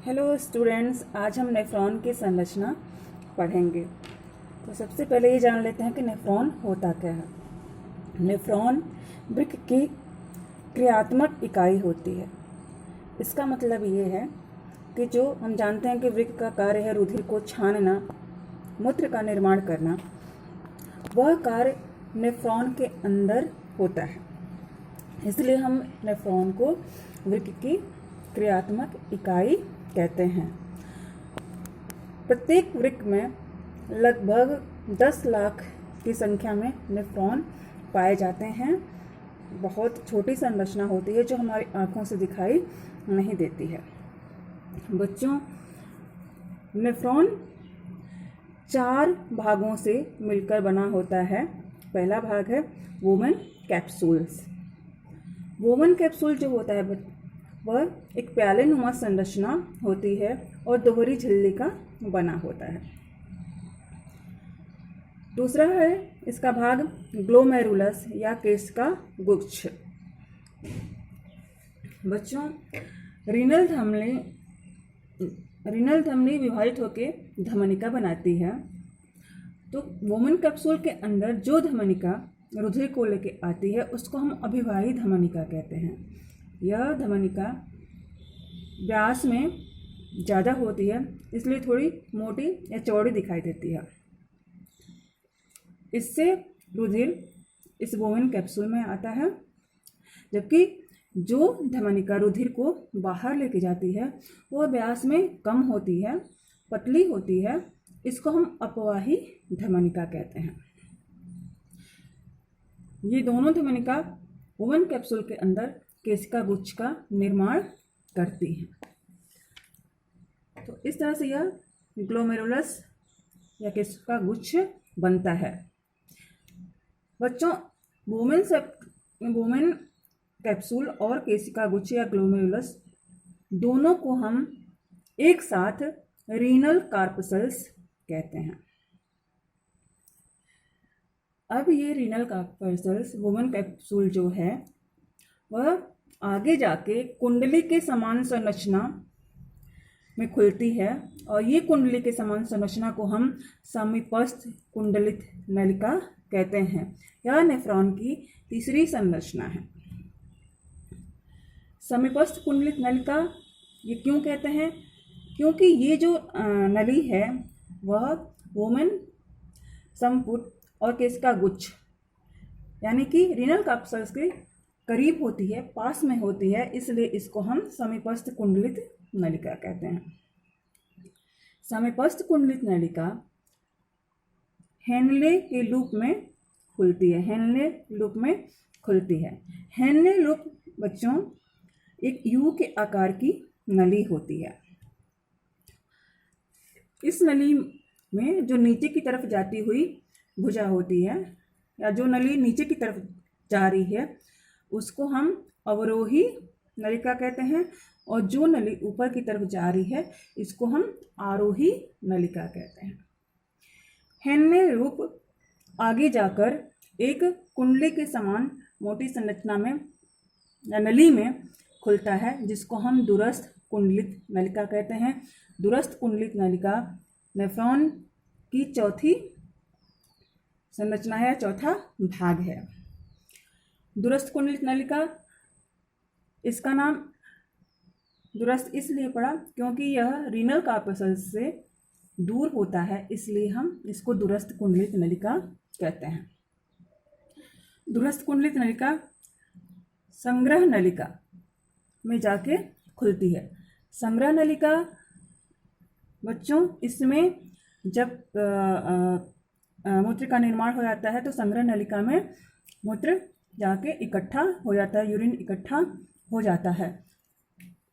Hello students, आज हम nephron की संरचना पढ़ेंगे। तो सबसे पहले ये जान लेते हैं कि नेफ्रॉन होता क्या है। नेफ्रॉन वृक्क की क्रियात्मक इकाई होती है। इसका मतलब ये है कि जो हम जानते हैं कि वृक्क का कार्य है रुधिर को छानना, मूत्र का निर्माण करना, वह कार्य नेफ्रॉन के अंदर होता है। इसलिए हम नेफ्रॉन को वृक्क की क्रियात्मक इकाई कहते हैं। प्रत्येक वृक्क में लगभग 10 लाख की संख्या में नेफ्रॉन पाए जाते हैं। बहुत छोटी संरचना होती है जो हमारी आंखों से दिखाई नहीं देती है। बच्चों, नेफ्रॉन 4 भागों से मिलकर बना होता है। पहला भाग है वोमेन कैप्सूल्स। वोमेन कैप्सूल जो होता है वह एक प्याले नुमा संरचना होती है और दोहरी झिल्ली का बना होता है। दूसरा है इसका भाग ग्लोमेरुलस या केश का गुच्छ। बच्चों, रीनल धमनी विभाजित होकर धमनिका बनाती है। तो वोमेन कैप्सूल के अंदर जो धमनिका रुधिर को लेके आती है उसको हम अभिवाही धमनिका कहते हैं। यह धमनिका व्यास में ज़्यादा होती है, इसलिए थोड़ी मोटी या चौड़ी दिखाई देती है। इससे रुधिर इस वोमेन कैप्सूल में आता है, जबकि जो धमनिका रुधिर को बाहर लेके जाती है वह व्यास में कम होती है, पतली होती है। इसको हम अपवाही धमनिका कहते हैं। ये दोनों धमनिका वोमेन कैप्सूल के अंदर केशिका गुच्छ का निर्माण करती हैं। तो इस तरह से यह ग्लोमेरुलस या केशिका गुच्छ बनता है। बच्चों, वोमेन कैप्सूल और केशिका गुच्छ या ग्लोमेरुलस दोनों को हम एक साथ रीनल कार्पसल्स कहते हैं। अब ये रीनल कार्पसल्स वोमेन कैप्सूल जो है वह आगे जाके कुंडली के समान संरचना में खुलती है और ये कुंडली के समान संरचना को हम समीपस्थ कुंडलित नलिका कहते हैं। यह नेफ्रॉन की तीसरी संरचना है। समीपस्थ कुंडलित नलिका ये क्यों कहते हैं? क्योंकि ये जो नली है वह वोमेन संपुट और केशिका गुच्छ यानी कि रीनल कार्पसल्स के करीब होती है, पास में होती है, इसलिए इसको हम समीपस्थ कुंडलित नलिका कहते हैं। समीपस्थ कुंडलित नलिका हेनले के लूप में खुलती है। हेनले लूप में खुलती है। हेनले लूप बच्चों एक यू के आकार की नली होती है। इस नली में जो नीचे की तरफ जाती हुई भुजा होती है या जो नली नीचे की तरफ जा रही है उसको हम अवरोही नलिका कहते हैं, और जो नली ऊपर की तरफ जा रही है इसको हम आरोही नलिका कहते हैं। हेनले रूप आगे जाकर एक कुंडली के समान मोटी संरचना में या नली में खुलता है, जिसको हम दूरस्थ कुंडलित नलिका कहते हैं। दूरस्थ कुंडलित नलिका नेफ्रॉन की चौथी संरचना है, चौथा भाग है। दूरस्थ कुंडलित नलिका, इसका नाम दूरस्थ इसलिए पड़ा क्योंकि यह रीनल कार्पसल्स से दूर होता है, इसलिए हम इसको दूरस्थ कुंडलित नलिका कहते हैं। दूरस्थ कुंडलित नलिका संग्रह नलिका में जाके खुलती है। संग्रह नलिका बच्चों, इसमें जब मूत्र का निर्माण हो जाता है तो संग्रह नलिका में मूत्र जाके इकट्ठा हो जाता है, यूरिन इकट्ठा हो जाता है।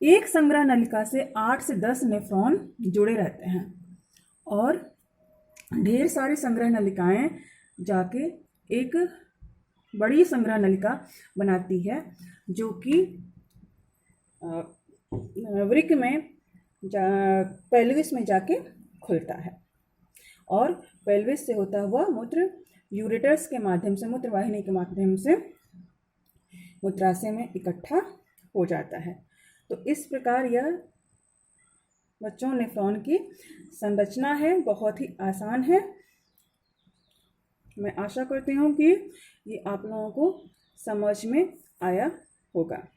एक संग्रह नलिका से 8 से 10 नेफ्रॉन जुड़े रहते हैं और ढेर सारी संग्रह नलिकाएं जाके एक बड़ी संग्रह नलिका बनाती है, जो कि वृक्क में पेल्विस में जाके खुलता है और पेल्विस से होता हुआ मूत्र यूरेटर्स के माध्यम से, मूत्रवाहिनी के माध्यम से मूत्राशय में इकट्ठा हो जाता है। तो इस प्रकार यह बच्चों नेफ्रॉन की संरचना है बहुत ही आसान है। मैं आशा करती हूँ कि ये आप लोगों को समझ में आया होगा।